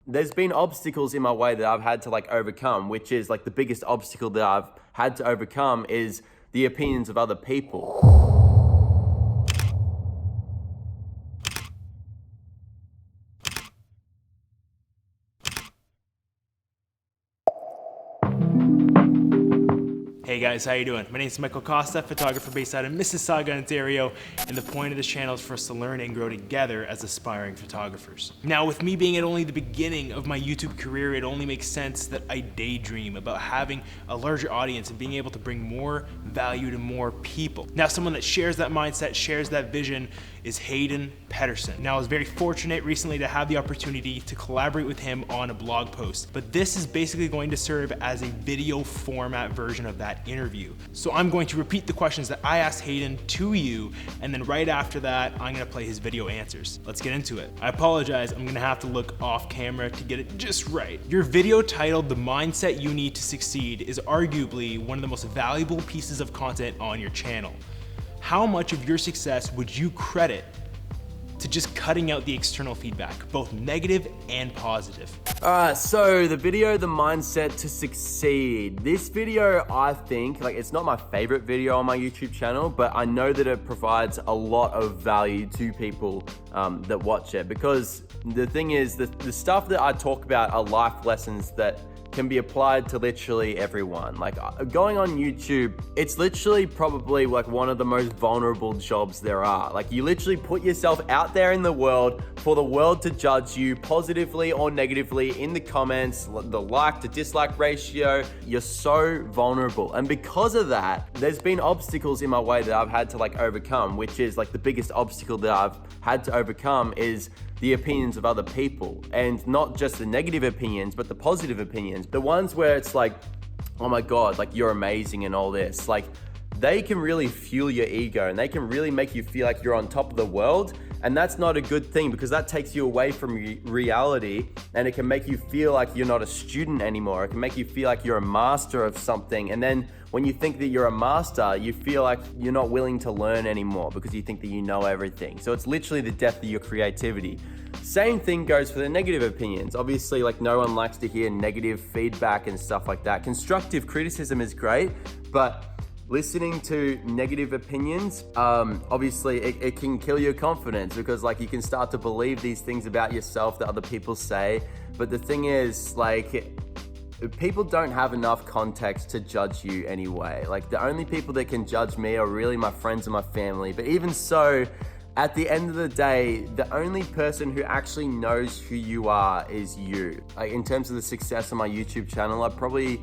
There's been obstacles in my way that I've had to like overcome, which is like the biggest obstacle that I've had to overcome is the opinions of other people. Hey guys, how you doing? My name is Michael Costa, photographer based out of Mississauga, Ontario, and the point of this channel is for us to learn and grow together as aspiring photographers. Now, with me being at only the beginning of my YouTube career, it only makes sense that I daydream about having a larger audience and being able to bring more value to more people. Now, someone that shares that mindset, shares that vision, is Hayden Pedersen. Now, I was very fortunate recently to have the opportunity to collaborate with him on a blog post, but this is basically going to serve as a video format version of that interview. So I'm going to repeat the questions that I asked Hayden to you, and then right after that, I'm gonna play his video answers. Let's get into it. I apologize, I'm gonna have to look off camera to get it just right. Your video titled "The Mindset You Need to Succeed" is arguably one of the most valuable pieces of content on your channel. How much of your success would you credit to just cutting out the external feedback, both negative and positive? So the video, "The Mindset to Succeed." This video, I think, like, it's not my favorite video on my YouTube channel, but I know that it provides a lot of value to people that watch it, because the thing is, the stuff that I talk about are life lessons that can be applied to literally everyone. Like, going on YouTube, it's literally probably like one of the most vulnerable jobs there are. Like, you literally put yourself out there in the world for the world to judge you positively or negatively in the comments, the like to dislike ratio. You're so vulnerable. And because of that, there's been obstacles in my way that I've had to like overcome, which is like the biggest obstacle that I've had to overcome is the opinions of other people, and not just the negative opinions, but the positive opinions. The ones where it's like, oh my God, like, you're amazing and all this. Like, they can really fuel your ego and they can really make you feel like you're on top of the world. And that's not a good thing, because that takes you away from reality, and it can make you feel like you're not a student anymore. It can make you feel like you're a master of something. And then when you think that you're a master, you feel like you're not willing to learn anymore because you think that you know everything. So it's literally the death of your creativity. Same thing goes for the negative opinions. Obviously, like, no one likes to hear negative feedback and stuff like that. Constructive criticism is great, but listening to negative opinions, obviously it can kill your confidence, because like, you can start to believe these things about yourself that other people say. But the thing is, like, people don't have enough context to judge you anyway. Like, the only people that can judge me are really my friends and my family. But even so, at the end of the day, the only person who actually knows who you are is you. Like, in terms of the success of my YouTube channel, I probably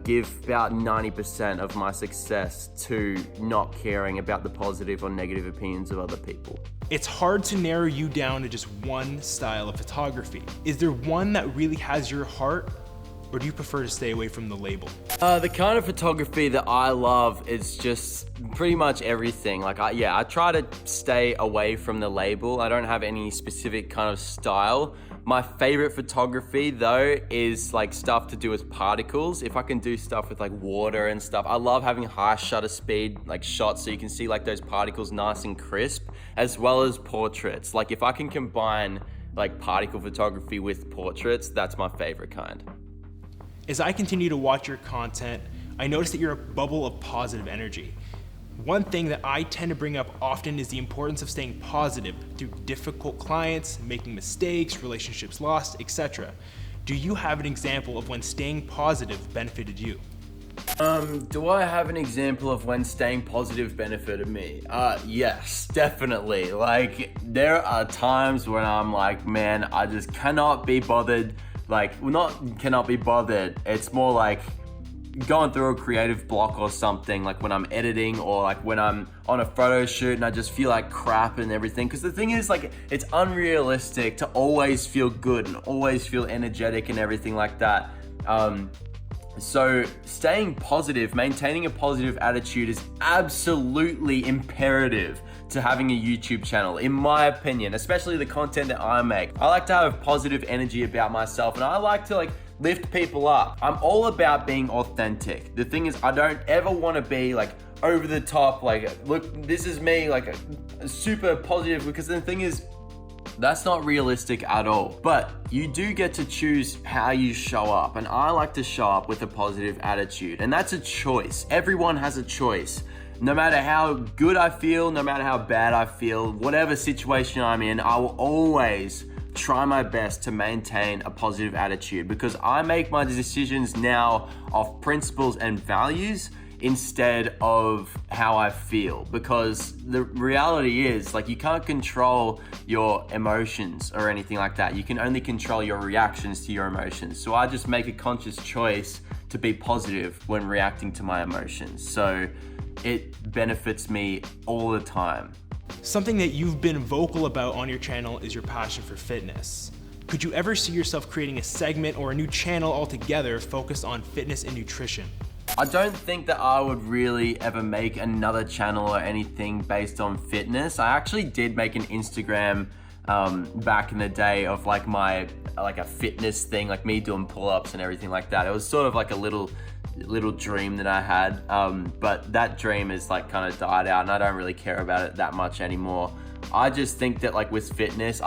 give about 90% of my success to not caring about the positive or negative opinions of other people. It's hard to narrow you down to just one style of photography. Is there one that really has your heart, or do you prefer to stay away from the label? The kind of photography that I love is just pretty much everything. Like, I try to stay away from the label. I don't have any specific kind of style. My favorite photography though is like stuff to do with particles. If I can do stuff with like water and stuff. I love having high shutter speed like shots so you can see like those particles nice and crisp, as well as portraits. Like, if I can combine like particle photography with portraits, that's my favorite kind. As I continue to watch your content, I notice that you're a bubble of positive energy. One thing that I tend to bring up often is the importance of staying positive through difficult clients, making mistakes, relationships lost, etc. Do you have an example of when staying positive benefited you? Do I have an example of when staying positive benefited me? Yes, definitely. Like, there are times when I'm like, man, I just cannot be bothered. Like, well, not cannot be bothered. It's more like going through a creative block or something, like when I'm editing or like when I'm on a photo shoot and I just feel like crap and everything. Because the thing is, like, it's unrealistic to always feel good and always feel energetic and everything like that. So staying positive, maintaining a positive attitude is absolutely imperative to having a YouTube channel, in my opinion, especially the content that I make. I like to have positive energy about myself, and I like to like lift people up. I'm all about being authentic. The thing is, I don't ever want to be like over the top, like, look, this is me, like a super positive, because the thing is, That's not realistic at all. But you do get to choose how you show up. And I like to show up with a positive attitude. And that's a choice. Everyone has a choice. No matter how good I feel, no matter how bad I feel, whatever situation I'm in, I will always try my best to maintain a positive attitude, because I make my decisions now off principles and values instead of how I feel. Because the reality is, like, you can't control your emotions or anything like that. You can only control your reactions to your emotions. So I just make a conscious choice to be positive when reacting to my emotions. So it benefits me all the time. Something that you've been vocal about on your channel is your passion for fitness. Could you ever see yourself creating a segment or a new channel altogether focused on fitness and nutrition? I don't think that I would really ever make another channel or anything based on fitness. I actually did make an Instagram back in the day of like a fitness thing, like me doing pull-ups and everything like that. It was sort of like a little dream that I had, but that dream is like kind of died out and I don't really care about it that much anymore. I just think that like with fitness,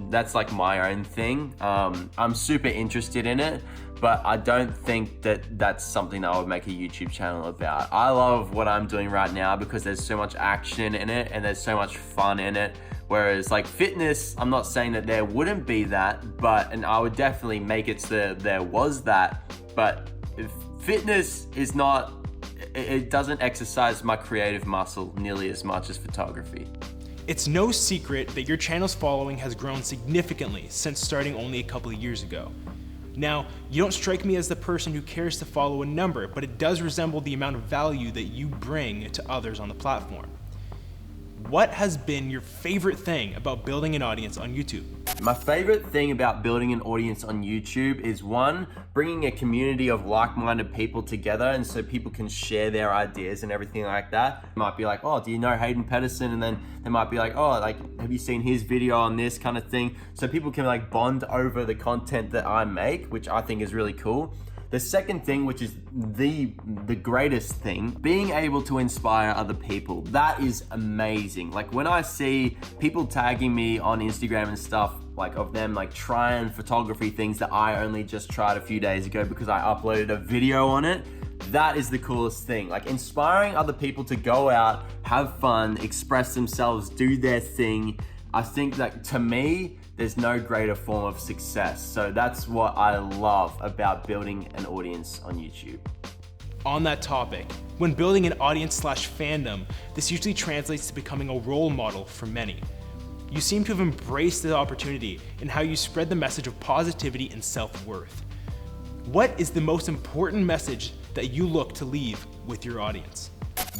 that's like my own thing. I'm super interested in it, but I don't think that that's something that I would make a YouTube channel about. I love what I'm doing right now because there's so much action in it and there's so much fun in it. Whereas like fitness, I'm not saying that there wouldn't be that, and I would definitely make it so there was that, but if fitness is not, it doesn't exercise my creative muscle nearly as much as photography. It's no secret that your channel's following has grown significantly since starting only a couple of years ago. Now, you don't strike me as the person who cares to follow a number, but it does resemble the amount of value that you bring to others on the platform. What has been your favorite thing about building an audience on YouTube? My favorite thing about building an audience on YouTube is, one, bringing a community of like-minded people together, and so people can share their ideas and everything like that. It might be like, oh, do you know Hayden Pedersen? And then they might be like, oh, like, have you seen his video on this kind of thing? So people can like bond over the content that I make, which I think is really cool. The second thing, which is the greatest thing, being able to inspire other people. That is amazing. Like when I see people tagging me on Instagram and stuff, like of them like trying photography things that I only just tried a few days ago because I uploaded a video on it, that is the coolest thing. Like inspiring other people to go out, have fun, express themselves, do their thing. I think that to me, there's no greater form of success. So that's what I love about building an audience on YouTube. On that topic, when building an audience/fandom, this usually translates to becoming a role model for many. You seem to have embraced the opportunity in how you spread the message of positivity and self-worth. What is the most important message that you look to leave with your audience?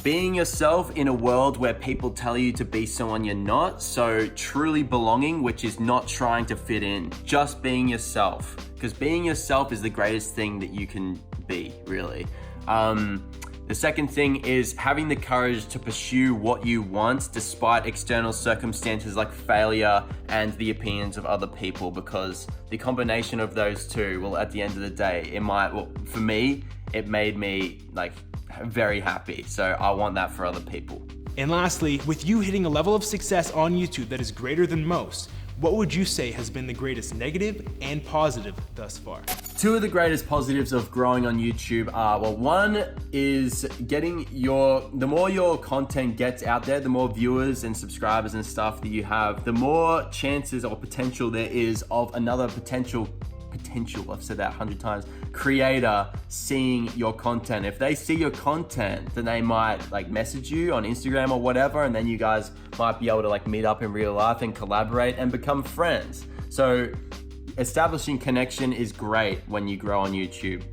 Being yourself in a world where people tell you to be someone you're not. So truly belonging, which is not trying to fit in, just being yourself. Because being yourself is the greatest thing that you can be, really. The second thing is having the courage to pursue what you want despite external circumstances like failure and the opinions of other people, because the combination of those two, well, at the end of the day, for me, it made me like very happy. So I want that for other people. And lastly, with you hitting a level of success on YouTube that is greater than most, what would you say has been the greatest negative and positive thus far? Two of the greatest positives of growing on YouTube are, well, one is the more your content gets out there, the more viewers and subscribers and stuff that you have, the more chances or potential there is of another potential, I've said that 100 times, creator seeing your content. If they see your content, then they might like message you on Instagram or whatever, and then you guys might be able to like meet up in real life and collaborate and become friends. So establishing connection is great when you grow on YouTube.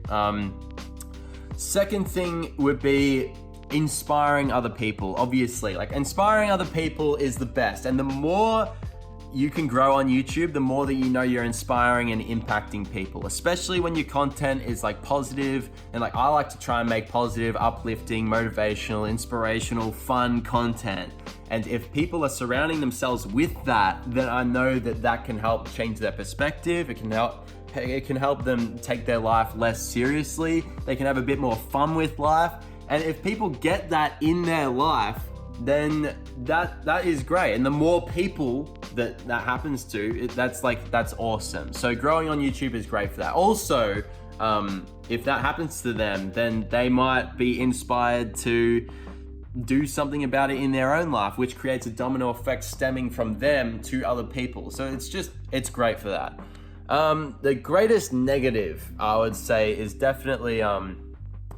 Second thing would be inspiring other people. Obviously, like inspiring other people is the best, and the more you can grow on YouTube, the more that you know you're inspiring and impacting people, especially when your content is like positive. And like I like to try and make positive, uplifting, motivational, inspirational, fun content. And if people are surrounding themselves with that, then I know that can help change their perspective. It can help them take their life less seriously. They can have a bit more fun with life. And if people get that in their life, then that is great. And the more people that happens to, that's awesome. So growing on YouTube is great for that. Also, if that happens to them, then they might be inspired to do something about it in their own life, which creates a domino effect stemming from them to other people. So it's great for that. The greatest negative, I would say, is definitely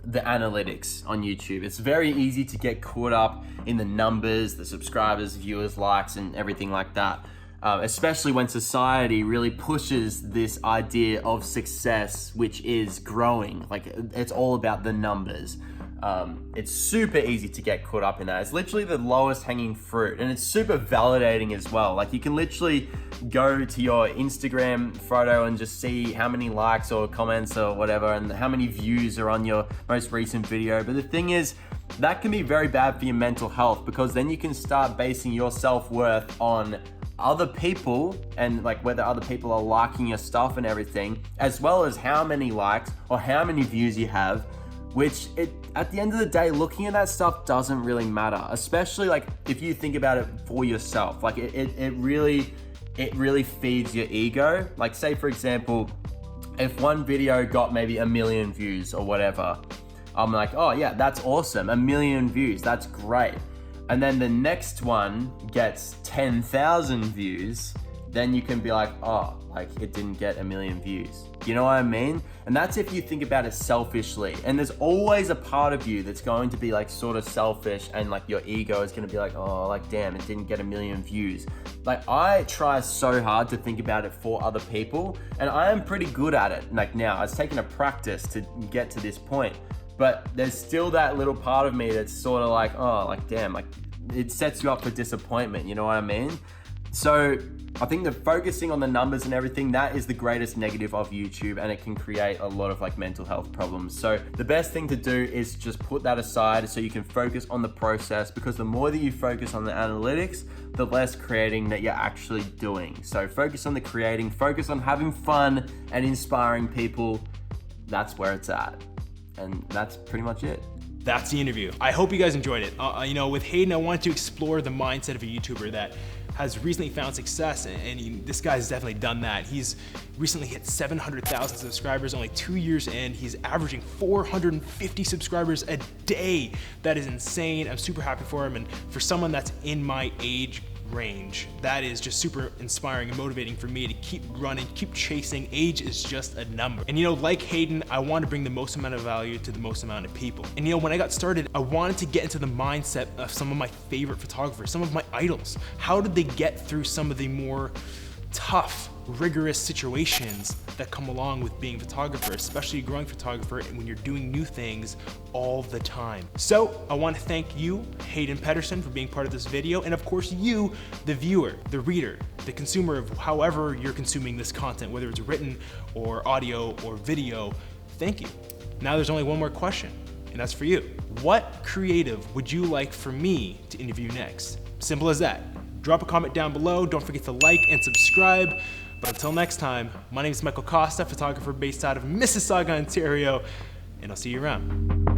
the analytics on YouTube. It's very easy to get caught up in the numbers, the subscribers, viewers, likes, and everything like that. Especially when society really pushes this idea of success, which is growing. Like, it's all about the numbers. It's super easy to get caught up in that. It's literally the lowest hanging fruit, and it's super validating as well. Like, you can literally go to your Instagram photo and just see how many likes or comments or whatever, and how many views are on your most recent video. But the thing is, that can be very bad for your mental health, because then you can start basing your self-worth on other people, and like whether other people are liking your stuff and everything, as well as how many likes or how many views you have, which at the end of the day, looking at that stuff doesn't really matter, especially like if you think about it for yourself. Like it really feeds your ego. Like, say for example, if one video got maybe 1 million views or whatever, I'm like, oh yeah, that's awesome, 1 million views, that's great. And then the next one gets 10,000 views, then you can be like, oh, like it didn't get 1 million views. You know what I mean? And that's if you think about it selfishly. And there's always a part of you that's going to be like sort of selfish, and like your ego is going to be like, oh, like damn, it didn't get 1 million views. Like, I try so hard to think about it for other people, and I am pretty good at it. Like now, it's taken a practice to get to this point. But there's still that little part of me that's sort of like, oh, like damn, like it sets you up for disappointment, you know what I mean? So I think that focusing on the numbers and everything, that is the greatest negative of YouTube, and it can create a lot of like mental health problems. So the best thing to do is just put that aside so you can focus on the process, because the more that you focus on the analytics, the less creating that you're actually doing. So focus on the creating, focus on having fun and inspiring people. That's where it's at. And that's pretty much it. That's the interview. I hope you guys enjoyed it. With Hayden, I wanted to explore the mindset of a YouTuber that has recently found success, and this guy's definitely done that. He's recently hit 700,000 subscribers only 2 years in. He's averaging 450 subscribers a day. That is insane. I'm super happy for him, and for someone that's in my age range, that is just super inspiring and motivating for me to keep running, keep chasing. Age is just a number. And like Hayden, I want to bring the most amount of value to the most amount of people. And when I got started, I wanted to get into the mindset of some of my favorite photographers, some of my idols. How did they get through some of the more tough, rigorous situations that come along with being a photographer, especially a growing photographer, and when you're doing new things all the time. So I want to thank you, Hayden Pedersen, for being part of this video, and of course you, the viewer, the reader, the consumer of however you're consuming this content, whether it's written or audio or video. Thank you. Now there's only one more question, and that's for you. What creative would you like for me to interview next? Simple as that. Drop a comment down below. Don't forget to like and subscribe. But until next time, my name is Michael Costa, photographer based out of Mississauga, Ontario, and I'll see you around.